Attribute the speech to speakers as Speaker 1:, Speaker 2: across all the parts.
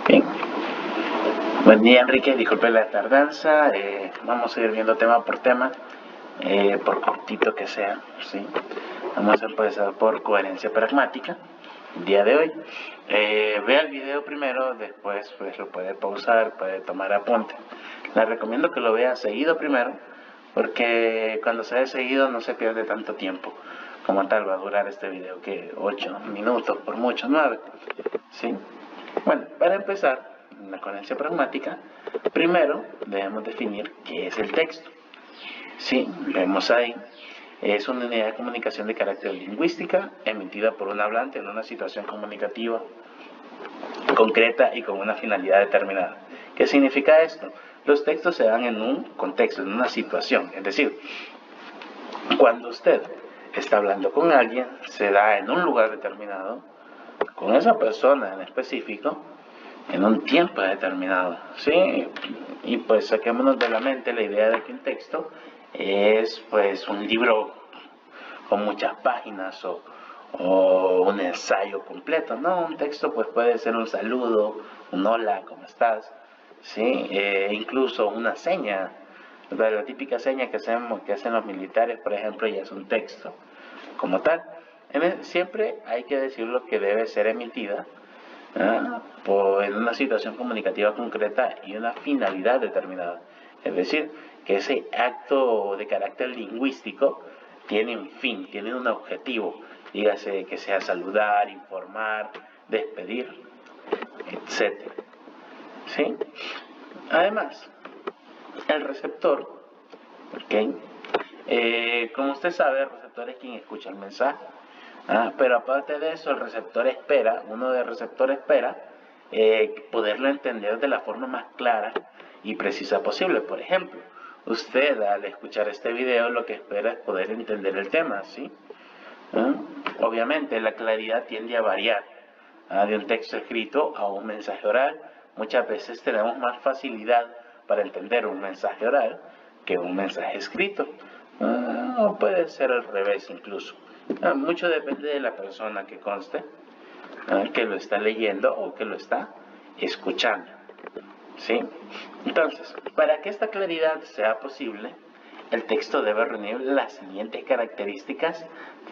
Speaker 1: Bien, buen día Enrique, disculpe la tardanza, vamos a ir viendo tema por tema, por cortito que sea, ¿sí? Vamos a empezar por coherencia pragmática, el día de hoy. Vea el video primero, después pues lo puede pausar, puede tomar apunte. Le recomiendo que lo vea seguido primero, porque cuando se ve seguido no se pierde tanto tiempo. Como tal va a durar este video que 8 minutos, por mucho 9, ¿sí? Bueno, para empezar, en la coherencia pragmática, primero debemos definir qué es el texto. Sí, vemos ahí, es una unidad de comunicación de carácter lingüística emitida por un hablante en una situación comunicativa concreta y con una finalidad determinada. ¿Qué significa esto? Los textos se dan en un contexto, en una situación, es decir, cuando usted está hablando con alguien, se da en un lugar determinado, con esa persona en específico, en un tiempo determinado, ¿sí? Y pues saquémonos de la mente la idea de que un texto es pues un libro con muchas páginas o un ensayo completo, ¿no? Un texto pues puede ser un saludo, un hola, ¿cómo estás? ¿Sí? Incluso una seña, la típica seña que hacen los militares, por ejemplo, ya es un texto como tal. Siempre hay que decirlo que debe ser emitida en una situación comunicativa concreta y una finalidad determinada. Es decir, que ese acto de carácter lingüístico tiene un fin, tiene un objetivo, dígase que sea saludar, informar, despedir, etc. ¿Sí? Además, el receptor, ¿ok? Como usted sabe, el receptor es quien escucha el mensaje. Pero aparte de eso, el receptor espera, uno del receptor espera poderlo entender de la forma más clara y precisa posible. Por ejemplo, usted al escuchar este video lo que espera es poder entender el tema, ¿sí? Obviamente la claridad tiende a variar de un texto escrito a un mensaje oral. Muchas veces tenemos más facilidad para entender un mensaje oral que un mensaje escrito. O puede ser al revés incluso. Mucho depende de la persona que conste, que lo está leyendo o que lo está escuchando. ¿Sí? Entonces, para que esta claridad sea posible, el texto debe reunir las siguientes características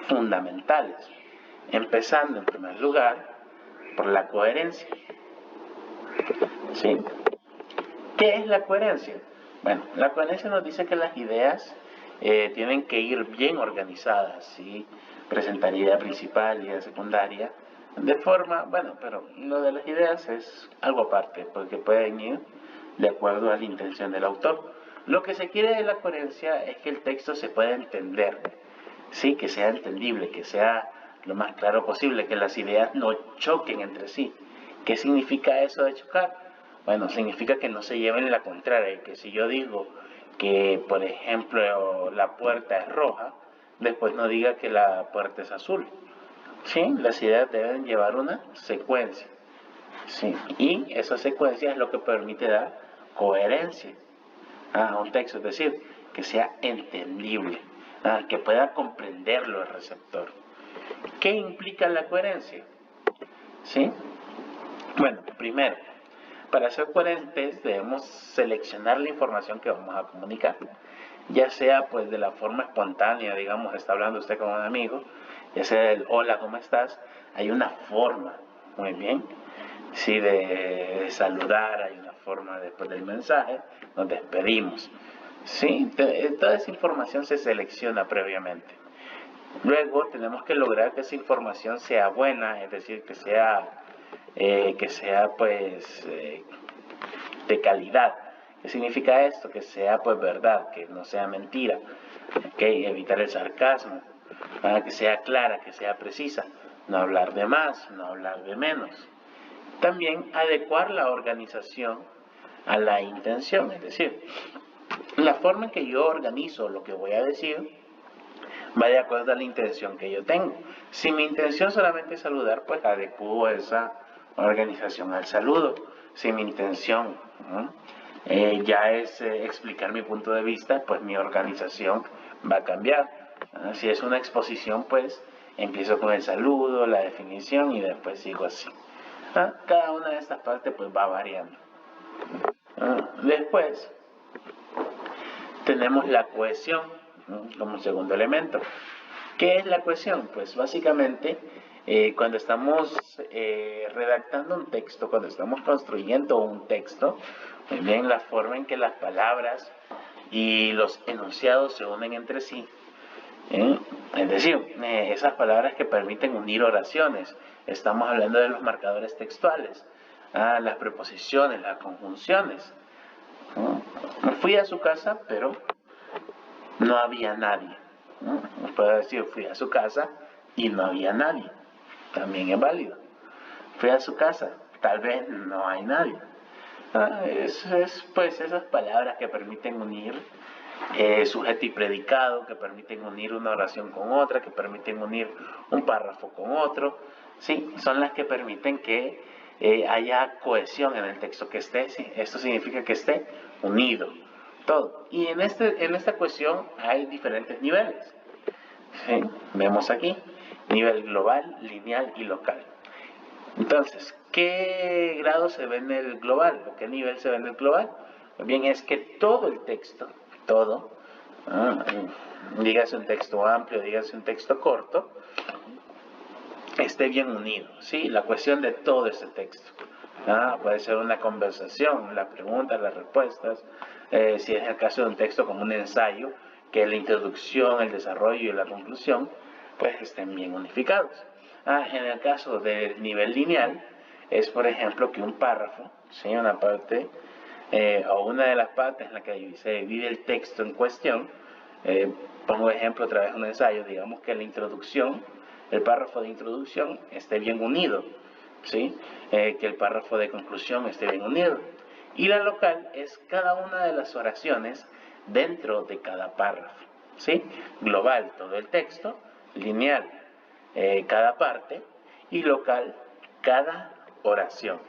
Speaker 1: fundamentales, empezando en primer lugar por la coherencia. ¿Sí? ¿Qué es la coherencia? Bueno, la coherencia nos dice que las ideas tienen que ir bien organizadas, ¿sí? Presentar idea principal, idea secundaria, de forma, bueno, pero lo de las ideas es algo aparte, porque pueden ir de acuerdo a la intención del autor. Lo que se quiere de la coherencia es que el texto se pueda entender, ¿sí? Que sea entendible, que sea lo más claro posible, que las ideas no choquen entre sí. ¿Qué significa eso de chocar? Bueno, significa que no se lleven la contraria, que si yo digo que, por ejemplo, la puerta es roja, después no diga que la puerta es azul. Sí, las ideas deben llevar una secuencia. Sí, y esa secuencia es lo que permite dar coherencia a un texto, es decir, que sea entendible, que pueda comprenderlo el receptor. ¿Qué implica la coherencia? ¿Sí? Bueno, primero, para ser coherentes debemos seleccionar la información que vamos a comunicar, ya sea pues de la forma espontánea, digamos, está hablando usted con un amigo, ya sea el hola, ¿cómo estás? Hay una forma, muy bien, sí, de saludar, hay una forma después del mensaje, nos despedimos, sí, toda esa información se selecciona previamente. Luego tenemos que lograr que esa información sea buena, es decir, que sea pues de calidad. ¿Qué significa esto? Que sea pues verdad, que no sea mentira. ¿Okay? Evitar el sarcasmo, que sea clara, que sea precisa. No hablar de más, no hablar de menos. También adecuar la organización a la intención, es decir, la forma en que yo organizo lo que voy a decir va de acuerdo a la intención que yo tengo. Si mi intención solamente es saludar, pues adecuo esa organización al saludo. Si mi intención ya es explicar mi punto de vista, pues mi organización va a cambiar. Si es una exposición, pues empiezo con el saludo, la definición y después sigo así. Cada una de estas partes pues va variando. Después tenemos la cohesión como segundo elemento. ¿Qué es la cohesión? Pues básicamente cuando estamos redactando un texto, cuando estamos construyendo un texto, bien la forma en que las palabras y los enunciados se unen entre sí. Es decir, esas palabras que permiten unir oraciones. Estamos hablando de los marcadores textuales, las preposiciones, las conjunciones. Fui a su casa, pero no había nadie. Puedo decir, fui a su casa y no había nadie. También es válido. Fui a su casa, tal vez no hay nadie. Es pues esas palabras que permiten unir sujeto y predicado, que permiten unir una oración con otra, que permiten unir un párrafo con otro. Sí, son las que permiten que haya cohesión en el texto, que esté, sí, esto significa que esté unido, todo. Y en esta cohesión hay diferentes niveles. ¿Sí? Vemos aquí, nivel global, lineal y local. Entonces, ¿qué grado se ve en el global? ¿O qué nivel se ve en el global? Pues bien, es que todo el texto, todo, dígase un texto amplio, dígase un texto corto, esté bien unido, ¿sí? La cuestión de todo ese texto. Puede ser una conversación, las preguntas, las respuestas, si es el caso de un texto como un ensayo, que la introducción, el desarrollo y la conclusión, pues estén bien unificados. En el caso del nivel lineal, es por ejemplo que un párrafo, ¿sí? Una parte o una de las partes en la que se divide el texto en cuestión, pongo ejemplo otra vez un ensayo, digamos que la introducción, el párrafo de introducción esté bien unido, ¿sí? Que el párrafo de conclusión esté bien unido. Y la local es cada una de las oraciones dentro de cada párrafo, ¿sí? Global, todo el texto, lineal, cada parte, y local, cada oración.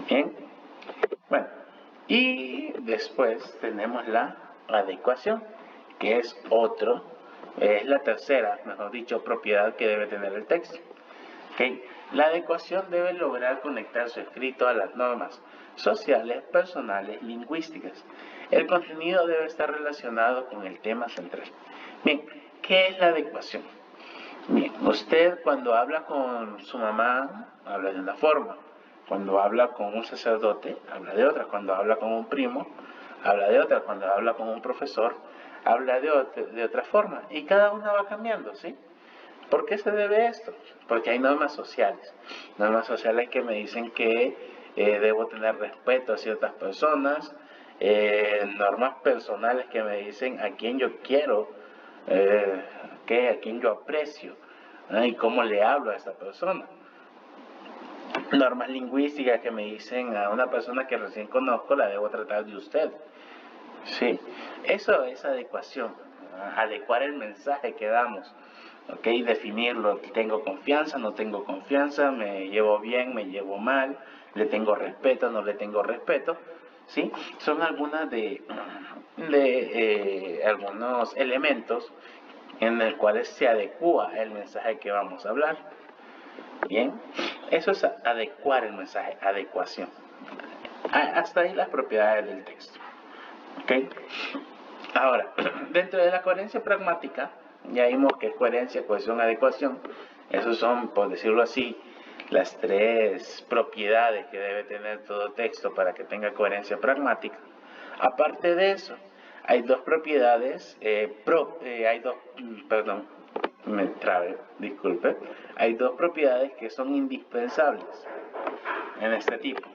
Speaker 1: ¿Bien? Bueno, y después tenemos la adecuación, que es la tercera, mejor dicho, propiedad que debe tener el texto. ¿Okay? La adecuación debe lograr conectar su escrito a las normas sociales, personales, lingüísticas. El contenido debe estar relacionado con el tema central. Bien, ¿qué es la adecuación? Bien, usted cuando habla con su mamá, habla de una forma. Cuando habla con un sacerdote, habla de otra. Cuando habla con un primo, habla de otra. Cuando habla con un profesor, habla de otra forma. Y cada una va cambiando, ¿sí? ¿Por qué se debe esto? Porque hay normas sociales. Normas sociales que me dicen que debo tener respeto a ciertas personas. Normas personales que me dicen a quién yo quiero, a quién yo aprecio, y cómo le hablo a esa persona. Normas lingüísticas que me dicen a una persona que recién conozco la debo tratar de usted. Sí, eso es adecuación, adecuar el mensaje que damos, ¿ok? Definirlo, tengo confianza, no tengo confianza, me llevo bien, me llevo mal, le tengo respeto, no le tengo respeto, ¿sí? Son algunas de algunos elementos en los cuales se adecua el mensaje que vamos a hablar. Bien, eso es adecuar el mensaje, adecuación. Hasta ahí las propiedades del texto. ¿Okay? Ahora, dentro de la coherencia pragmática, ya vimos que es coherencia, cohesión, adecuación. Esos son, por decirlo así, las tres propiedades que debe tener todo texto para que tenga coherencia pragmática. Aparte de eso, hay dos propiedades, hay dos propiedades que son indispensables en este tipo.